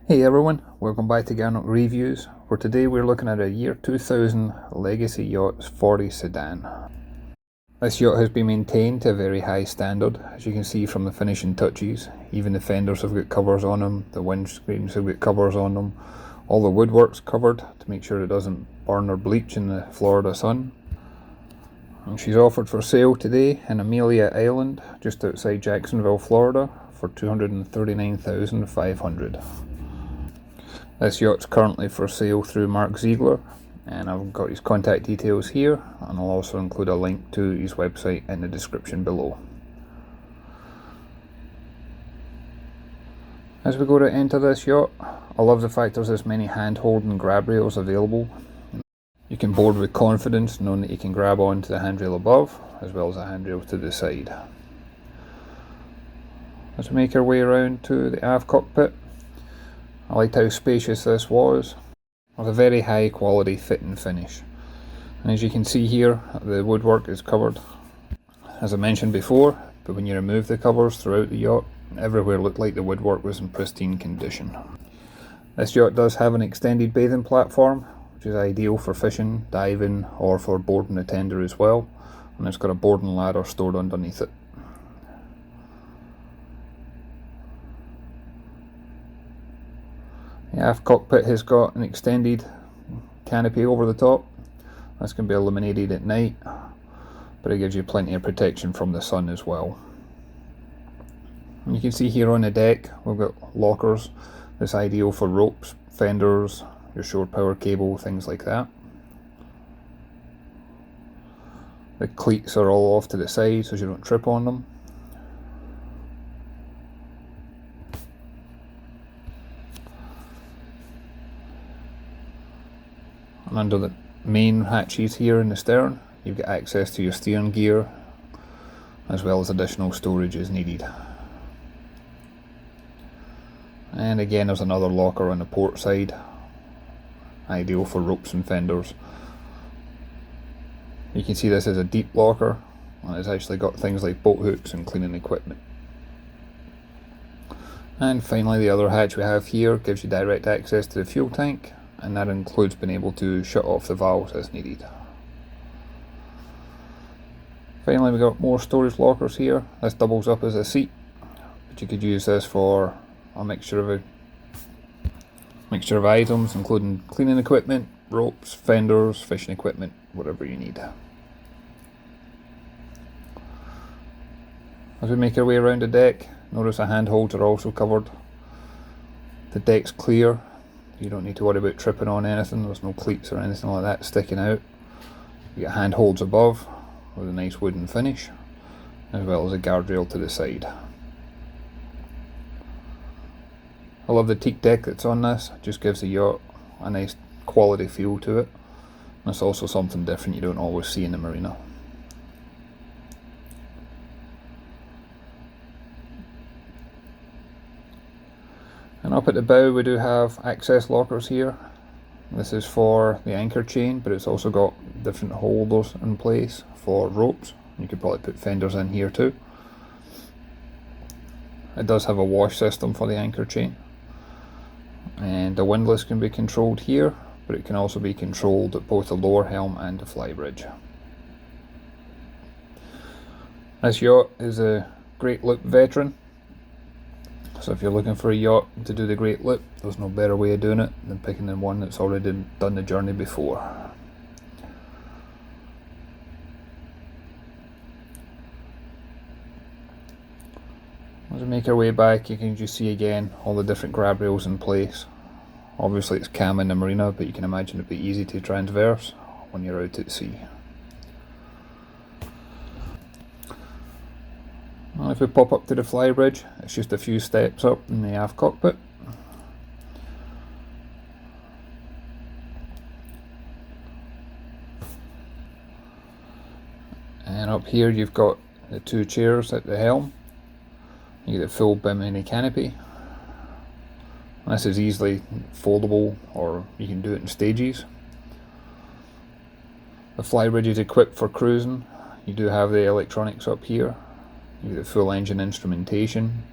Hey everyone, welcome back to Garnock Reviews, where today we're looking at a year 2000 Legacy Yachts 40 Sedan. This yacht has been maintained to a very high standard, as you can see from the finishing touches. Even the fenders have got covers on them, the windscreens have got covers on them, all the woodwork's covered to make sure it doesn't burn or bleach in the Florida sun. And she's offered for sale today in Amelia Island, just outside Jacksonville, Florida, for $239,500. This yacht's currently for sale through Mark Zeigler, and I've got his contact details here, and I'll also include a link to his website in the description below. As we go to enter this yacht, I love the fact there's this many handhold and grab rails available. You can board with confidence knowing that you can grab onto the handrail above as well as the handrail to the side. As we make our way around to the aft cockpit, I liked how spacious this was, with a very high quality fit and finish. And as you can see here, the woodwork is covered, as I mentioned before, but when you remove the covers throughout the yacht, everywhere looked like the woodwork was in pristine condition. This yacht does have an extended bathing platform, which is ideal for fishing, diving, or for boarding the tender as well, and it's got a boarding ladder stored underneath it. The aft cockpit has got an extended canopy over the top. This can be illuminated at night, but it gives you plenty of protection from the sun as well. And you can see here on the deck we've got lockers. This is ideal for ropes, fenders, your shore power cable, things like that. The cleats are all off to the side so you don't trip on them. And under the main hatches here in the stern, you've got access to your steering gear, as well as additional storage as needed. And again, there's another locker on the port side, ideal for ropes and fenders. You can see this is a deep locker, and it's actually got things like boat hooks and cleaning equipment. And finally, the other hatch we have here gives you direct access to the fuel tank, and that includes being able to shut off the valves as needed. Finally, we've got more storage lockers here. This doubles up as a seat, but you could use this for a mixture of items, including cleaning equipment, ropes, fenders, fishing equipment, whatever you need. As we make our way around the deck, notice the handholds are also covered. The deck's clear. You don't need to worry about tripping on anything. There's no cleats or anything like that sticking out. You get handholds above with a nice wooden finish, as well as a guardrail to the side. I love the teak deck that's on this. It just gives the yacht a nice quality feel to it. And it's also something different you don't always see in the marina. And up at the bow we do have access lockers here. This is for the anchor chain, but it's also got different holders in place for ropes. You could probably put fenders in here too. It does have a wash system for the anchor chain. And the windlass can be controlled here, but it can also be controlled at both the lower helm and the flybridge. This yacht is a Great Loop veteran. So if you're looking for a yacht to do the Great Loop, there's no better way of doing it than picking the one that's already done the journey before. As we make our way back, you can just see again all the different grab rails in place. Obviously it's calm in the marina, but you can imagine it'd be easy to transverse when you're out at sea. And if we pop up to the flybridge, it's just a few steps up in the aft cockpit. And up here you've got the two chairs at the helm. You get a full bimini canopy. And this is easily foldable, or you can do it in stages. The flybridge is equipped for cruising. You do have the electronics up here. You get the full engine instrumentation.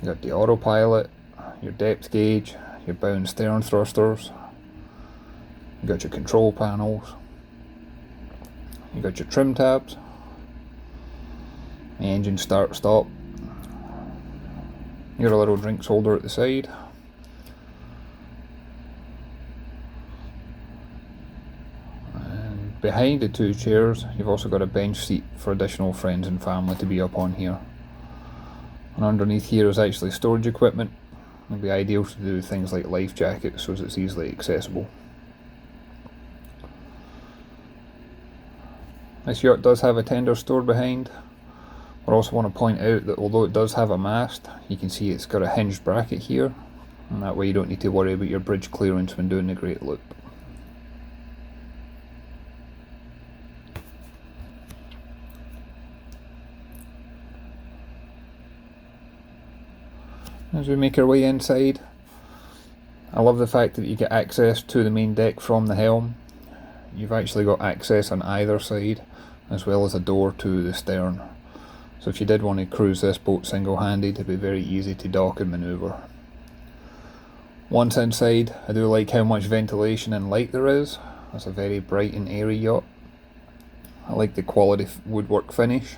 You got the autopilot, your depth gauge, your bow and stern thrusters. You got your control panels. You got your trim tabs. The engine start stop. You got a little drinks holder at the side. And behind the two chairs, you've also got a bench seat for additional friends and family to be up on here. And underneath here is actually storage equipment. It'd be ideal to do things like life jackets so it's easily accessible. This yacht does have a tender stored behind. I also want to point out that although it does have a mast, you can see it's got a hinged bracket here, and that way you don't need to worry about your bridge clearance when doing the Great Loop. As we make our way inside, I love the fact that you get access to the main deck from the helm. You've actually got access on either side, as well as a door to the stern. So if you did want to cruise this boat single-handed, it'd be very easy to dock and manoeuvre. Once inside, I do like how much ventilation and light there is. It's a very bright and airy yacht. I like the quality woodwork finish.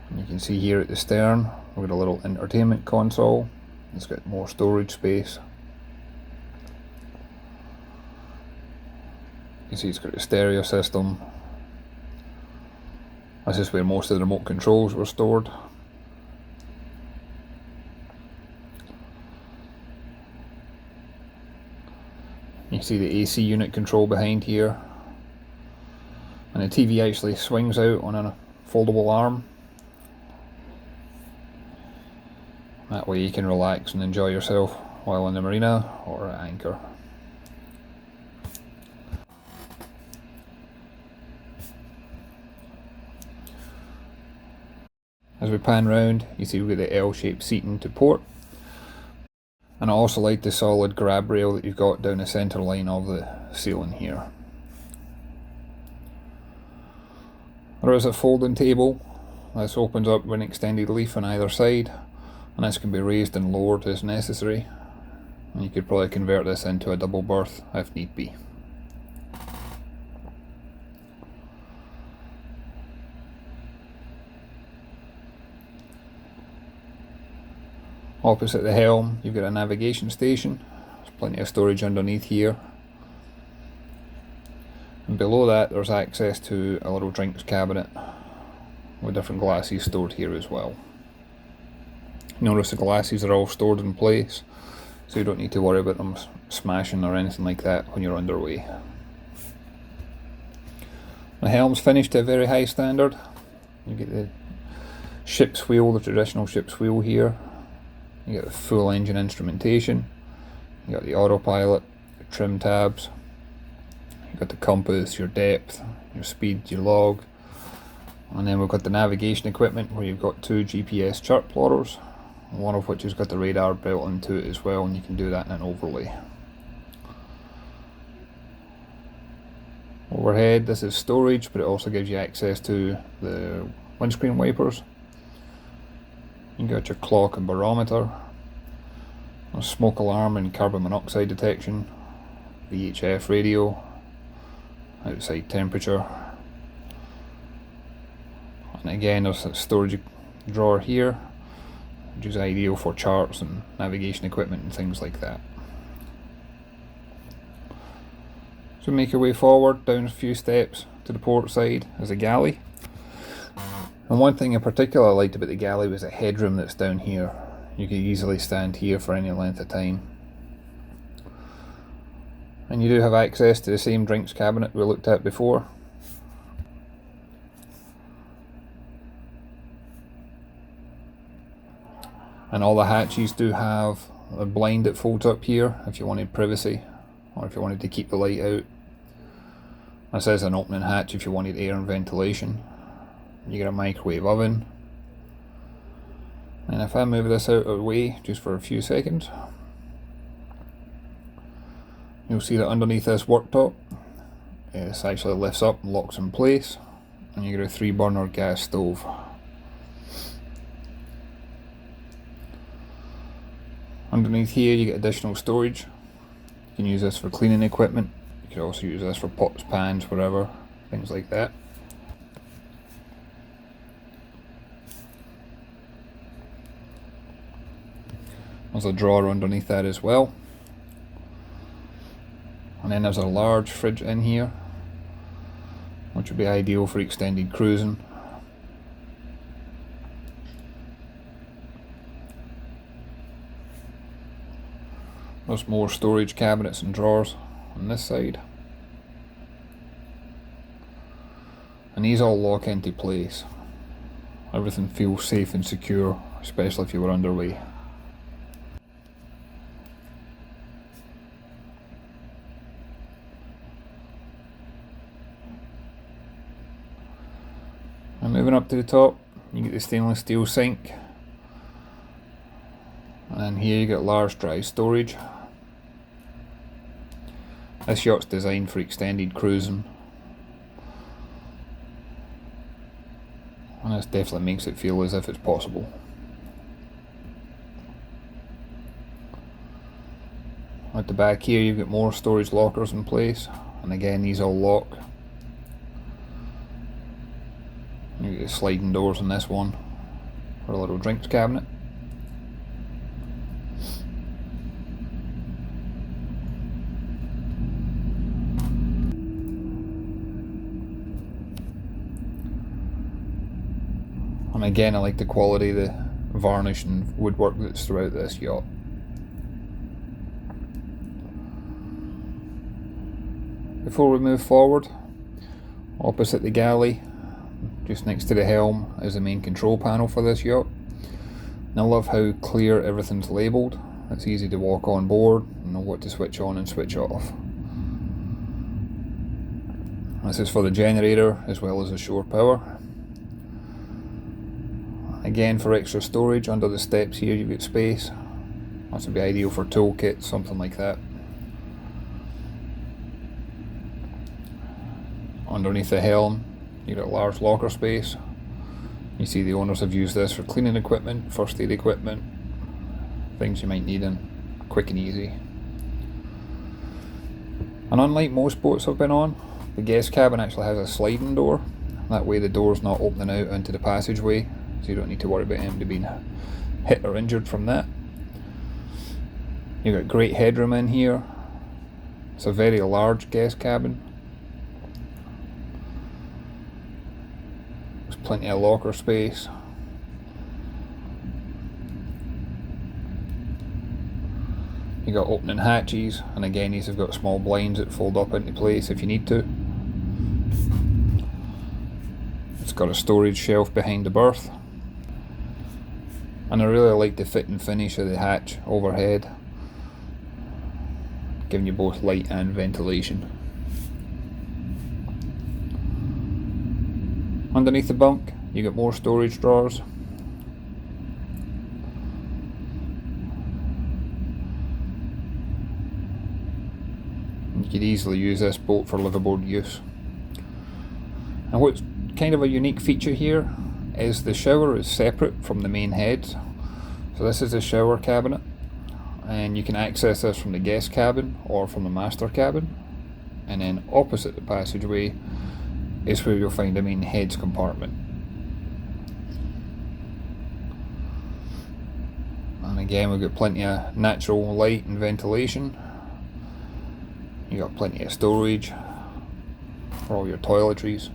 And you can see here at the stern, we've got a little entertainment console. It's got more storage space. You can see it's got a stereo system. This is where most of the remote controls were stored. You can see the AC unit control behind here. And the TV actually swings out on a foldable arm. That way you can relax and enjoy yourself while in the marina or at anchor. As we pan round, you see we've got the L-shaped seating to port. And I also like the solid grab rail that you've got down the centre line of the ceiling here. There is a folding table. This opens up with an extended leaf on either side, and this can be raised and lowered as necessary. And you could probably convert this into a double berth if need be. Opposite the helm, you've got a navigation station. There's plenty of storage underneath here. And below that, there's access to a little drinks cabinet with different glasses stored here as well. Notice the glasses are all stored in place, so you don't need to worry about them smashing or anything like that when you're underway. The helm's finished to a very high standard. You get the ship's wheel, the traditional ship's wheel here. You get the full engine instrumentation. You got the autopilot, your trim tabs. You got the compass, your depth, your speed, your log. And then we've got the navigation equipment where you've got two GPS chart plotters, one of which has got the radar built into it as well, and you can do that in an overlay. Overhead, this is storage, but it also gives you access to the windscreen wipers. You got your clock and barometer, a smoke alarm and carbon monoxide detection, VHF radio, outside temperature, and again there's a storage drawer here, which is ideal for charts and navigation equipment and things like that. So make your way forward down a few steps to the port side is a galley. And one thing in particular I liked about the galley was the headroom that's down here. You can easily stand here for any length of time. And you do have access to the same drinks cabinet we looked at before. And all the hatches do have a blind that folds up here if you wanted privacy, or if you wanted to keep the light out. This is an opening hatch if you wanted air and ventilation. You get a microwave oven. And if I move this out of the way just for a few seconds, you'll see that underneath this worktop, this actually lifts up and locks in place, and you get a 3-burner gas stove. Underneath here you get additional storage. You can use this for cleaning equipment. You can also use this for pots, pans, whatever, things like that. There's a drawer underneath that as well. And then there's a large fridge in here, which would be ideal for extended cruising. There's more storage cabinets and drawers on this side. And these all lock into place. Everything feels safe and secure, especially if you were underway. And moving up to the top, you get the stainless steel sink. And here you get large dry storage. This yacht's designed for extended cruising. And this definitely makes it feel as if it's possible. At the back here you've got more storage lockers in place, and again these all lock. You get sliding doors on this one for a little drinks cabinet. And again I like the quality of the varnish and woodwork that's throughout this yacht. Before we move forward, opposite the galley, just next to the helm, is the main control panel for this yacht. And I love how clear everything's labelled. It's easy to walk on board and know what to switch on and switch off. This is for the generator as well as the shore power. Again, for extra storage under the steps here you've got space. This would be ideal for toolkits, something like that. Underneath the helm you got a large locker space. You see the owners have used this for cleaning equipment, first aid equipment, things you might need in quick and easy. And unlike most boats I've been on, the guest cabin actually has a sliding door. That way the door's not opening out into the passageway, so you don't need to worry about anybody being hit or injured from that. You've got great headroom in here. It's a very large guest cabin. There's plenty of locker space. You got opening hatches, and again these have got small blinds that fold up into place if you need to. It's got a storage shelf behind the berth. And I really like the fit and finish of the hatch overhead, giving you both light and ventilation. Underneath the bunk you get more storage drawers. You could easily use this boat for liveaboard use. And what's kind of a unique feature here is the shower is separate from the main heads. So this is the shower cabinet, and you can access this from the guest cabin or from the master cabin. And then opposite the passageway is where you'll find the main heads compartment. And again we've got plenty of natural light and ventilation. You got plenty of storage for all your toiletries.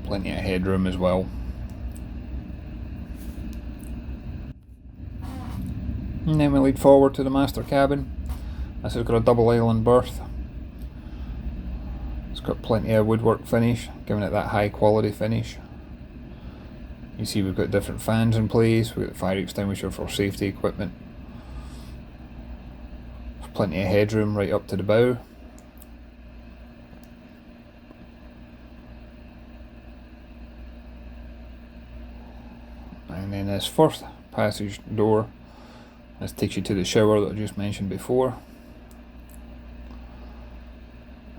Plenty of headroom as well. And then we lead forward to the master cabin. This has got a double island berth. It's got plenty of woodwork finish, giving it that high quality finish. You see we've got different fans in place, we've got the fire extinguisher for safety equipment. There's plenty of headroom right up to the bow. And then this first passage door, this takes you to the shower that I just mentioned before.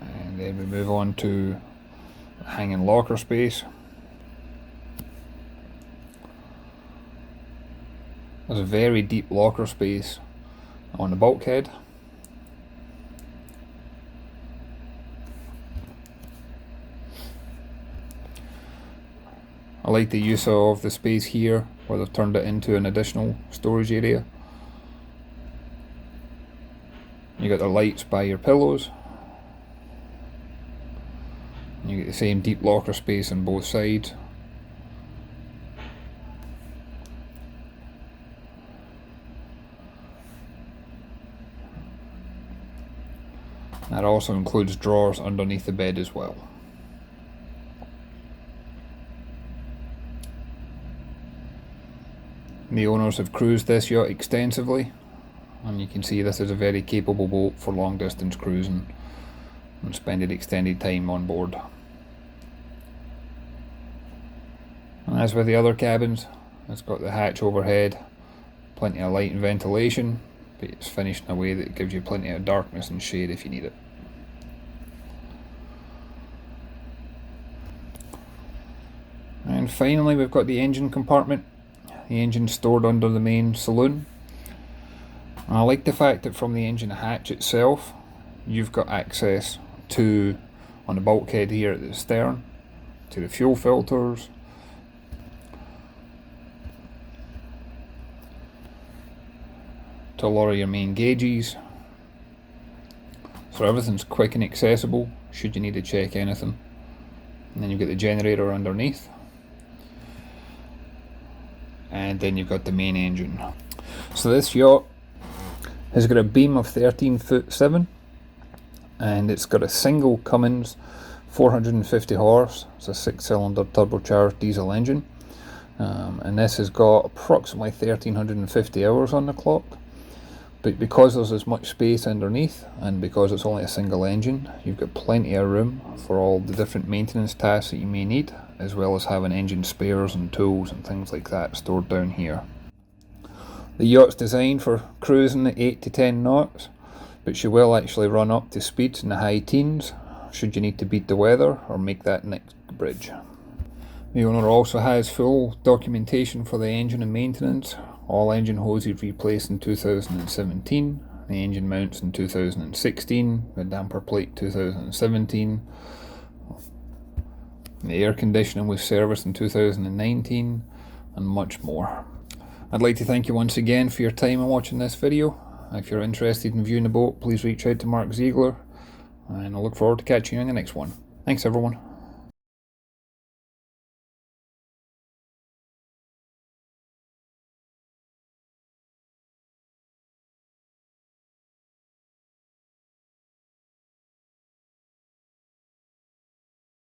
And then we move on to the hanging locker space. There's a very deep locker space on the bulkhead. I like the use of the space here where they've turned it into an additional storage area. You got the lights by your pillows. You get the same deep locker space on both sides. That also includes drawers underneath the bed as well. The owners have cruised this yacht extensively, and you can see this is a very capable boat for long distance cruising and spending extended time on board. And as with the other cabins, it's got the hatch overhead, plenty of light and ventilation, but it's finished in a way that gives you plenty of darkness and shade if you need it. And finally, we've got the engine compartment. The engine stored under the main saloon. And I like the fact that from the engine hatch itself, you've got access to, on the bulkhead here at the stern, to the fuel filters, to a lot of your main gauges. So everything's quick and accessible should you need to check anything. And then you've got the generator underneath. And then you've got the main engine. So this yacht has got a beam of 13'7", and it's got a single Cummins 450 horse. It's a 6-cylinder turbocharged diesel engine, and this has got approximately 1350 hours on the clock. But because there's as much space underneath, and because it's only a single engine, you've got plenty of room for all the different maintenance tasks that you may need, as well as having engine spares and tools and things like that stored down here. The yacht's designed for cruising at 8 to 10 knots, but she will actually run up to speeds in the high teens should you need to beat the weather or make that next bridge. The owner also has full documentation for the engine and maintenance. All engine hoses replaced in 2017, the engine mounts in 2016, the damper plate 2017, the air conditioning was serviced in 2019, and much more. I'd like to thank you once again for your time in watching this video. If you're interested in viewing the boat, please reach out to Mark Zeigler, and I look forward to catching you in the next one. Thanks everyone.